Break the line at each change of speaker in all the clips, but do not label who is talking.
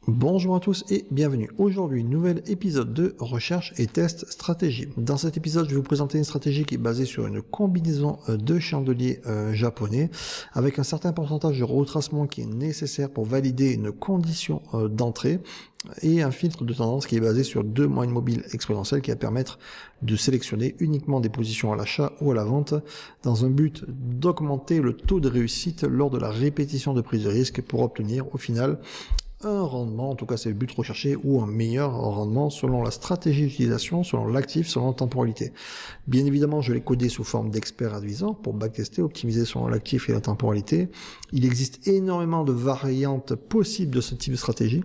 Bonjour à tous et bienvenue. Aujourd'hui, nouvel épisode de recherche et test stratégie. Dans cet épisode, je vais vous présenter une stratégie qui est basée sur une combinaison de chandeliers japonais avec un certain pourcentage de retracement qui est nécessaire pour valider une condition d'entrée et un filtre de tendance qui est basé sur deux moyennes mobiles exponentielles qui va permettre de sélectionner uniquement des positions à l'achat ou à la vente dans un but d'augmenter le taux de réussite lors de la répétition de prise de risque pour obtenir au final un rendement, en tout cas c'est le but recherché, ou un meilleur rendement selon la stratégie d'utilisation, selon l'actif, selon la temporalité. Bien évidemment, je l'ai codé sous forme d'expert advisor pour backtester, optimiser selon l'actif et la temporalité. Il existe énormément de variantes possibles de ce type de stratégie,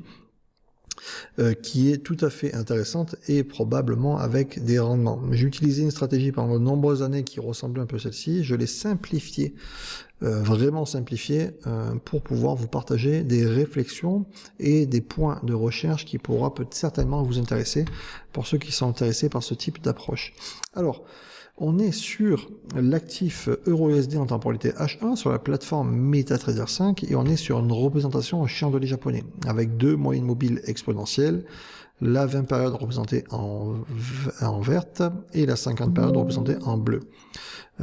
qui est tout à fait intéressante et probablement avec des rendements. J'ai utilisé une stratégie pendant de nombreuses années qui ressemblait un peu à celle-ci. Je l'ai simplifiée, vraiment simplifiée, pour pouvoir vous partager des réflexions et des points de recherche qui pourra peut certainement vous intéresser pour ceux qui sont intéressés par ce type d'approche. Alors, on est sur l'actif EURUSD en temporalité H1 sur la plateforme MetaTrader 5 et on est sur une représentation en chandelier japonais avec deux moyennes mobiles exponentielles, la 20 période représentée en verte et la 50 période représentée en bleu.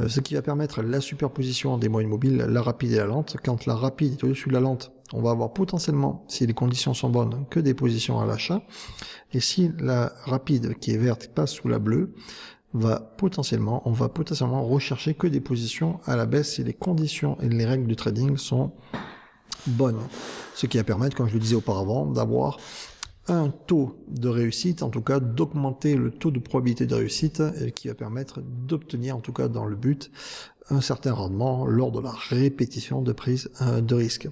Ce qui va permettre la superposition des moyennes mobiles, la rapide et la lente. Quand la rapide est au-dessus de la lente, on va avoir potentiellement, si les conditions sont bonnes, que des positions à l'achat. Et si la rapide qui est verte passe sous la bleue, on va potentiellement rechercher que des positions à la baisse si les conditions et les règles du trading sont bonnes. Ce qui va permettre, comme je le disais auparavant, d'avoir un taux de réussite, en tout cas d'augmenter le taux de probabilité de réussite qui va permettre d'obtenir, en tout cas dans le but, un certain rendement lors de la répétition de prise de risque.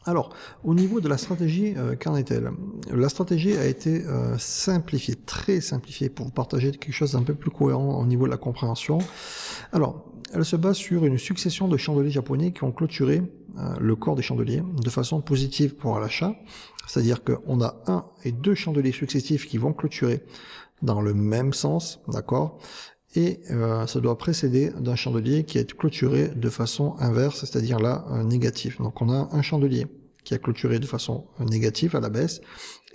Alors, au niveau de la stratégie, qu'en est-elle? La stratégie a été simplifiée, très simplifiée, pour vous partager quelque chose d'un peu plus cohérent au niveau de la compréhension. Alors, elle se base sur une succession de chandeliers japonais qui ont clôturé le corps des chandeliers de façon positive pour l'achat. C'est-à-dire qu'on a un et deux chandeliers successifs qui vont clôturer dans le même sens, d'accord? Et ça doit précéder d'un chandelier qui est clôturé de façon inverse, c'est-à-dire là, négatif. Donc on a un chandelier qui a clôturé de façon négative à la baisse,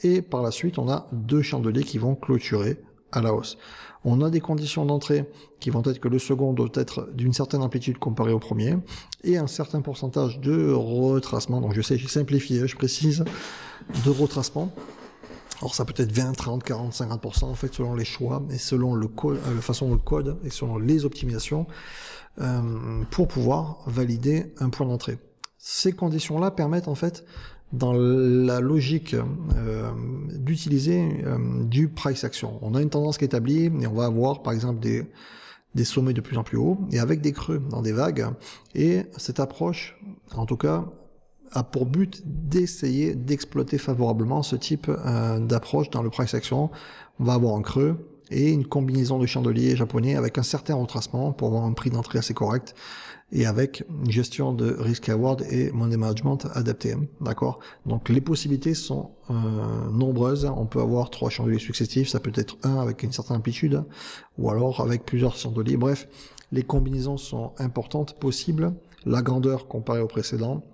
et par la suite on a deux chandeliers qui vont clôturer à la hausse. On a des conditions d'entrée qui vont être que le second doit être d'une certaine amplitude comparé au premier, et un certain pourcentage de retracement, donc je sais, j'ai simplifié, je précise, de retracement. Alors ça peut être 20, 30, 40, 50% en fait selon les choix et selon le code, la façon dont le code et selon les optimisations pour pouvoir valider un point d'entrée. Ces conditions-là permettent en fait dans la logique d'utiliser du price action. On a une tendance qui est établie et on va avoir par exemple des sommets de plus en plus hauts et avec des creux dans des vagues, et cette approche en tout cas a pour but d'essayer d'exploiter favorablement ce type d'approche dans le price action. On va avoir un creux et une combinaison de chandeliers japonais avec un certain retracement pour avoir un prix d'entrée assez correct et avec une gestion de risk reward et money management adapté. D'accord? Donc les possibilités sont nombreuses. On peut avoir trois chandeliers successifs, ça peut être un avec une certaine amplitude ou alors avec plusieurs chandeliers. Bref, les combinaisons sont importantes, possibles. La grandeur comparée au précédent,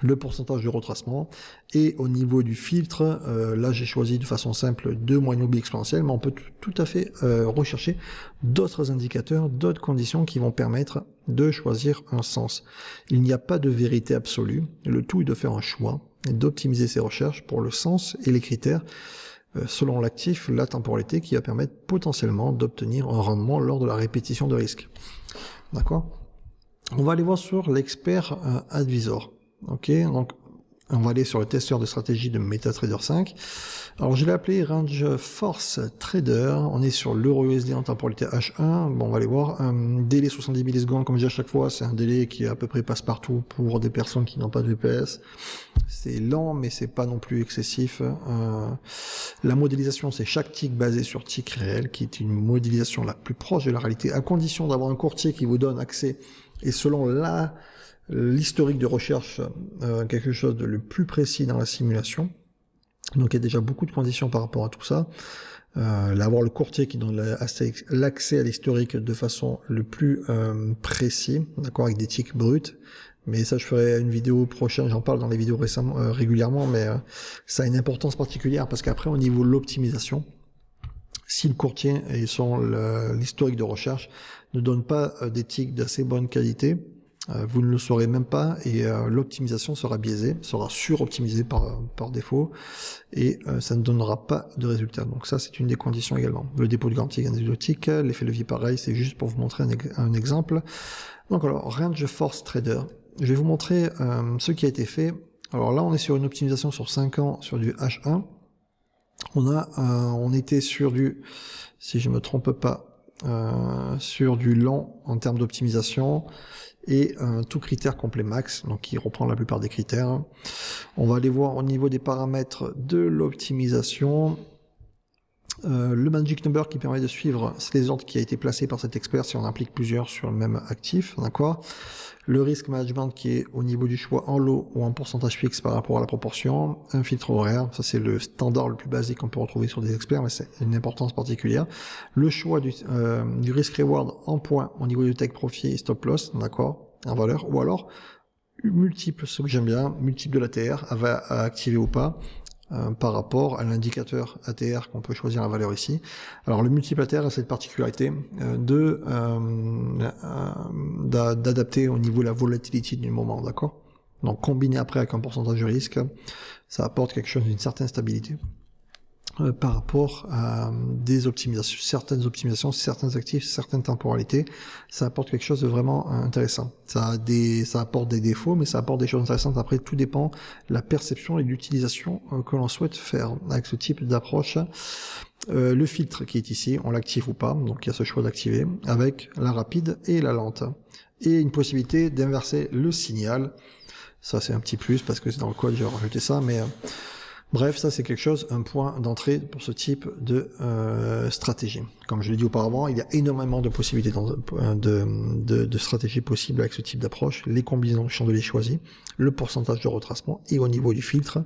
le pourcentage de retracement, et au niveau du filtre, là j'ai choisi de façon simple deux moyennes mobiles exponentielles, mais on peut tout à fait rechercher d'autres indicateurs, d'autres conditions qui vont permettre de choisir un sens. Il n'y a pas de vérité absolue, le tout est de faire un choix et d'optimiser ses recherches pour le sens et les critères selon l'actif, la temporalité, qui va permettre potentiellement d'obtenir un rendement lors de la répétition de risque. D'accord? On va aller voir sur l'expert advisor. Ok, donc on va aller sur le testeur de stratégie de MetaTrader 5. Alors je l'ai appelé Range Force Trader. On est sur l'EURUSD en temporalité H1. Bon, on va aller voir. Délai 70 millisecondes, comme je dis à chaque fois, c'est un délai qui est à peu près passe-partout pour des personnes qui n'ont pas de VPS. C'est lent, mais c'est pas non plus excessif. La modélisation, c'est chaque tick basé sur tick réel, qui est une modélisation la plus proche de la réalité, à condition d'avoir un courtier qui vous donne accès, et selon l'historique de recherche, quelque chose de le plus précis dans la simulation. Donc il y a déjà beaucoup de conditions par rapport à tout ça. Avoir le courtier qui donne l'accès à l'historique de façon le plus précis, d'accord, avec des ticks bruts, Mais ça, je ferai une vidéo prochaine, j'en parle dans les vidéos régulièrement, mais ça a une importance particulière parce qu'après, au niveau de l'optimisation, si le courtier et l'historique de recherche ne donne pas des ticks d'assez bonne qualité, vous ne le saurez même pas et l'optimisation sera biaisée, sera suroptimisée par défaut et ça ne donnera pas de résultat. Donc ça, c'est une des conditions également. Le dépôt de garantie anecdotique, l'effet levier pareil, c'est juste pour vous montrer un exemple. Donc alors, Range Force Trader, je vais vous montrer ce qui a été fait. Alors là, on est sur une optimisation sur 5 ans sur du H1. On était sur du, si je me trompe pas, sur du lent en termes d'optimisation et tout critère complet max, donc qui reprend la plupart des critères. On va aller voir au niveau des paramètres de l'optimisation. Le magic number qui permet de suivre les ordres qui a été placé par cet expert si on implique plusieurs sur le même actif, d'accord. Le risk management qui est au niveau du choix en lot ou en pourcentage fixe par rapport à la proportion, un filtre horaire, ça c'est le standard le plus basique qu'on peut retrouver sur des experts, mais c'est une importance particulière. Le choix du risk reward en points au niveau du take profit et stop loss, d'accord, en valeur, ou alors multiple, ce que j'aime bien, multiple de l'ATR à activer ou pas. Par rapport à l'indicateur ATR qu'on peut choisir la valeur ici. Alors le multiple ATR a cette particularité d'adapter au niveau de la volatilité du moment, d'accord. Donc combiné après avec un pourcentage de risque, ça apporte quelque chose d'une certaine stabilité par rapport à certaines optimisations, certains actifs, certaines temporalités. Ça apporte quelque chose de vraiment intéressant. Ça apporte des défauts, mais ça apporte des choses intéressantes. Après, tout dépend de la perception et de l'utilisation que l'on souhaite faire avec ce type d'approche. Le filtre qui est ici, on l'active ou pas, donc il y a ce choix d'activer, avec la rapide et la lente. Et une possibilité d'inverser le signal. Ça, c'est un petit plus, parce que c'est dans le code, j'ai rajouté ça, mais... Bref, ça c'est quelque chose, un point d'entrée pour ce type de stratégie. Comme je l'ai dit auparavant, il y a énormément de possibilités de stratégies possibles avec ce type d'approche, les combinaisons de chandeliers choisis, le pourcentage de retracement et au niveau du filtre,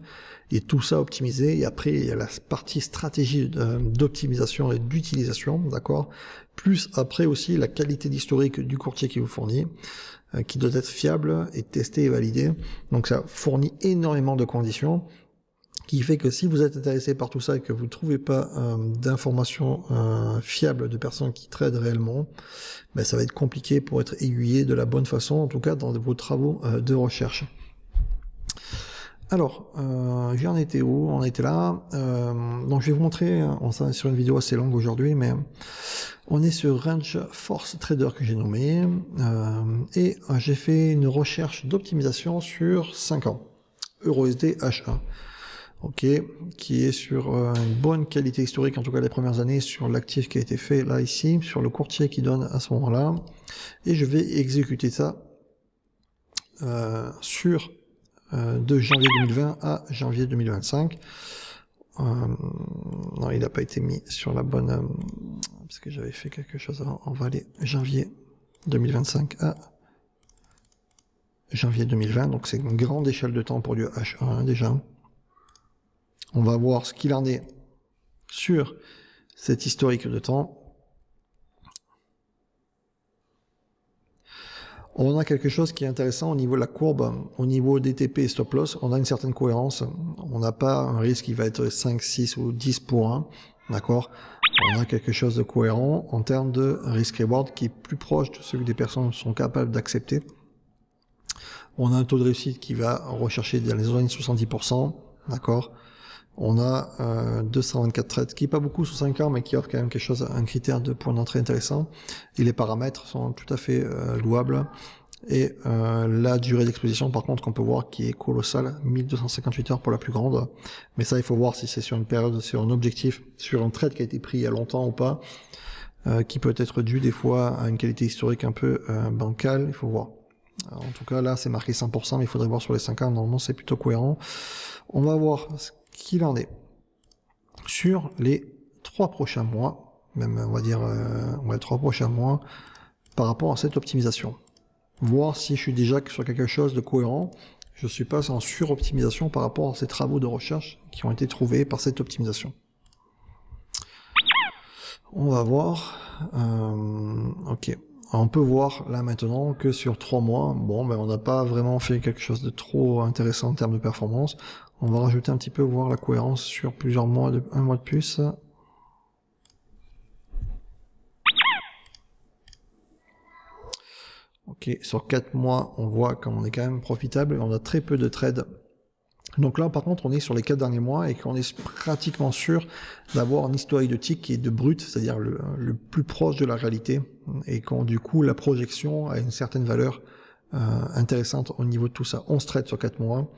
et tout ça optimisé. Et après, il y a la partie stratégie d'optimisation et d'utilisation, d'accord. Plus après aussi la qualité d'historique du courtier qui vous fournit, qui doit être fiable et testé et validé. Donc ça fournit énormément de conditions, qui fait que si vous êtes intéressé par tout ça et que vous ne trouvez pas d'informations fiables de personnes qui tradent réellement, ben, ça va être compliqué pour être aiguillé de la bonne façon, en tout cas dans vos travaux de recherche. Alors, j'en étais où? On était là. Donc je vais vous montrer, on est sur une vidéo assez longue aujourd'hui, mais on est sur Range Force Trader que j'ai nommé, et j'ai fait une recherche d'optimisation sur 5 ans, EURUSD H1. Ok, qui est sur une bonne qualité historique, en tout cas les premières années, sur l'actif qui a été fait là ici, sur le courtier qui donne à ce moment-là, et je vais exécuter ça sur de janvier 2020 à janvier 2025. Non, il n'a pas été mis sur la bonne, parce que j'avais fait quelque chose avant. On va aller janvier 2025 à janvier 2020, donc c'est une grande échelle de temps pour du H1 déjà. On va voir ce qu'il en est sur cet historique de temps. On a quelque chose qui est intéressant au niveau de la courbe, au niveau DTP et stop loss, on a une certaine cohérence. On n'a pas un risque qui va être 5, 6 ou 10 pour 1, d'accord. On a quelque chose de cohérent en termes de risk-reward qui est plus proche de ce que des personnes sont capables d'accepter. On a un taux de réussite qui va rechercher dans les zones 70%, d'accord. On a 224 trades, qui est pas beaucoup sur 5 ans, mais qui offre quand même quelque chose, un critère de point d'entrée intéressant. Et les paramètres sont tout à fait louables. Et la durée d'exposition, par contre, qu'on peut voir qui est colossale, 1258 heures pour la plus grande. Mais ça, il faut voir si c'est sur une période, sur un objectif, sur un trade qui a été pris il y a longtemps ou pas, qui peut être dû des fois à une qualité historique un peu bancale, il faut voir. Alors, en tout cas, là, c'est marqué 100%, mais il faudrait voir sur les 5 ans. Normalement, c'est plutôt cohérent. On va voir qu'il en est sur les 3 prochains mois, même on va dire 3 prochains mois, par rapport à cette optimisation. Voir si je suis déjà sur quelque chose de cohérent. Je suis pas en suroptimisation par rapport à ces travaux de recherche qui ont été trouvés par cette optimisation. On va voir. Ok. on peut voir là maintenant que sur 3 mois, bon, ben, on n'a pas vraiment fait quelque chose de trop intéressant en termes de performance. On va rajouter un petit peu, voir la cohérence sur plusieurs mois, un mois de plus. Ok, sur 4 mois, on voit qu'on est quand même profitable, on a très peu de trades. Donc là, par contre, on est sur les 4 derniers mois et qu'on est pratiquement sûr d'avoir un historique de tick qui est de brut, c'est-à-dire le plus proche de la réalité, et quand du coup la projection a une certaine valeur intéressante au niveau de tout ça. 11 trades sur 4 mois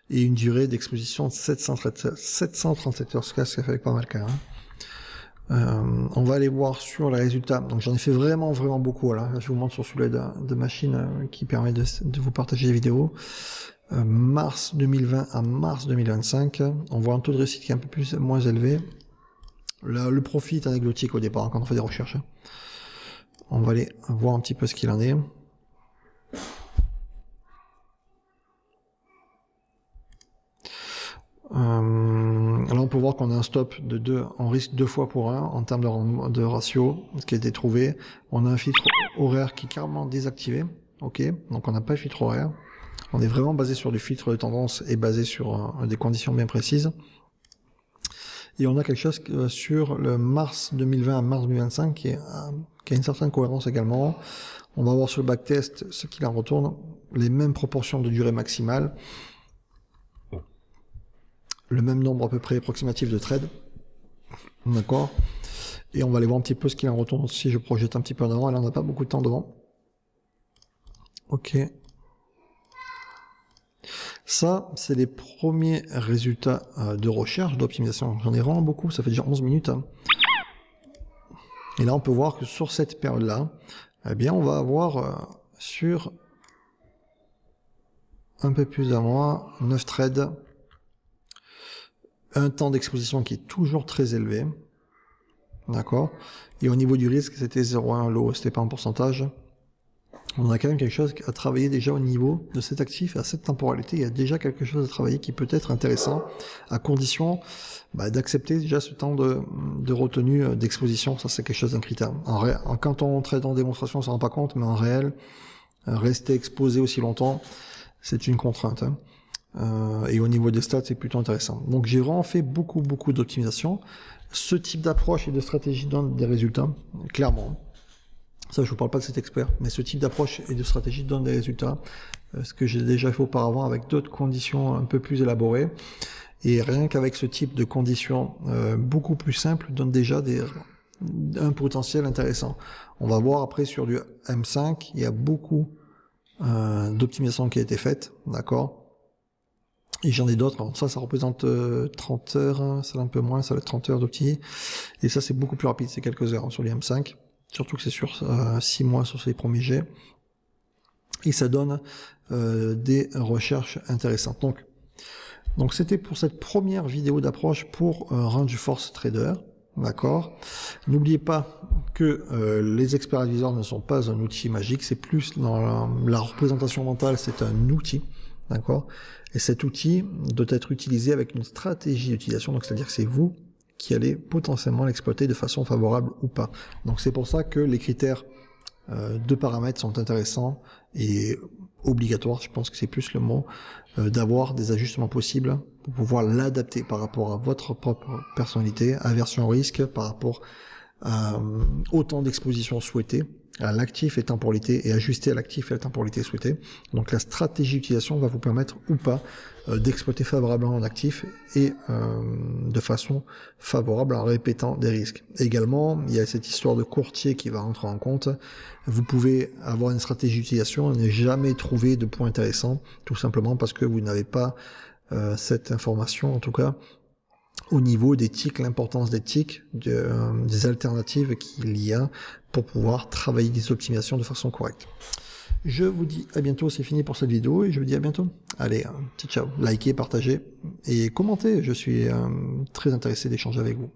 et une durée d'exposition de 737 heures, ce qui fait pas mal quand même. On va aller voir sur les résultats. Donc j'en ai fait vraiment beaucoup. Là, je vous montre sur celui-là de machine qui permet de vous partager les vidéos. Mars 2020 à mars 2025, on voit un taux de réussite qui est un peu moins élevé. Le profit est anecdotique au départ quand on fait des recherches. On va aller voir un petit peu ce qu'il en est. Là on peut voir qu'on a un stop de 2, on risque 2 fois pour 1 en termes de ratio, ce qui a été trouvé. On a un filtre horaire qui est carrément désactivé. Ok, donc on n'a pas de filtre horaire. On est vraiment basé sur du filtre de tendance et basé sur des conditions bien précises. Et on a quelque chose sur le mars 2020 à mars 2025 qui a une certaine cohérence également. On va voir sur le backtest ce qu'il en retourne, les mêmes proportions de durée maximale, le même nombre à peu près approximatif de trades. D'accord. Et on va aller voir un petit peu ce qu'il en retourne si je projette un petit peu en avant. Là, on n'a pas beaucoup de temps devant. Ok. Ça, c'est les premiers résultats de recherche, d'optimisation. J'en ai vraiment beaucoup, ça fait déjà 11 minutes. Et là, on peut voir que sur cette période-là, eh bien, on va avoir sur un peu plus d'un mois, 9 trades, un temps d'exposition qui est toujours très élevé. D'accord. Et au niveau du risque, c'était 0,1 lot, c'était pas un pourcentage. On a quand même quelque chose à travailler déjà au niveau de cet actif, à cette temporalité. Il y a déjà quelque chose à travailler qui peut être intéressant, à condition d'accepter déjà ce temps de retenue d'exposition. Ça, c'est quelque chose d'un critère. Quand on traite en démonstration, on ne s'en rend pas compte, mais en réel, rester exposé aussi longtemps, c'est une contrainte. Et au niveau des stats, c'est plutôt intéressant. Donc j'ai vraiment fait beaucoup d'optimisation. Ce type d'approche et de stratégie donne des résultats, clairement. Ça, je vous parle pas de cet expert, mais ce type d'approche et de stratégie donne des résultats. Ce que j'ai déjà fait auparavant avec d'autres conditions un peu plus élaborées. Et rien qu'avec ce type de conditions beaucoup plus simples, donne déjà un potentiel intéressant. On va voir après sur du M5, il y a beaucoup d'optimisation qui a été faite, d'accord. Et j'en ai d'autres. Ça représente 30 heures, ça un peu moins, ça va être 30 heures d'opti. Et ça, c'est beaucoup plus rapide, c'est quelques heures sur les M5. Surtout que c'est sur 6 mois sur ces premiers jets. Et ça donne des recherches intéressantes. Donc c'était pour cette première vidéo d'approche pour Range Force Trader. D'accord. N'oubliez pas que les experts advisors ne sont pas un outil magique, c'est plus dans la représentation mentale, c'est un outil. D'accord. Et cet outil doit être utilisé avec une stratégie d'utilisation, donc c'est-à-dire que c'est vous qui allez potentiellement l'exploiter de façon favorable ou pas. Donc c'est pour ça que les critères de paramètres sont intéressants et obligatoires, je pense que c'est plus le mot, d'avoir des ajustements possibles pour pouvoir l'adapter par rapport à votre propre personnalité, aversion au risque, par rapport au temps d'exposition souhaité, à l'actif et temporalité, et ajuster à l'actif et à la temporalité souhaitée. Donc la stratégie d'utilisation va vous permettre ou pas d'exploiter favorablement un actif et de façon favorable en répétant des risques. Également, il y a cette histoire de courtier qui va rentrer en compte. Vous pouvez avoir une stratégie d'utilisation et ne jamais trouver de points intéressants, tout simplement parce que vous n'avez pas cette information, en tout cas, au niveau des ticks, l'importance des ticks, des alternatives qu'il y a pour pouvoir travailler des optimisations de façon correcte. Je vous dis à bientôt, c'est fini pour cette vidéo et je vous dis à bientôt. Allez, ciao, likez, partagez et commentez, je suis très intéressé d'échanger avec vous.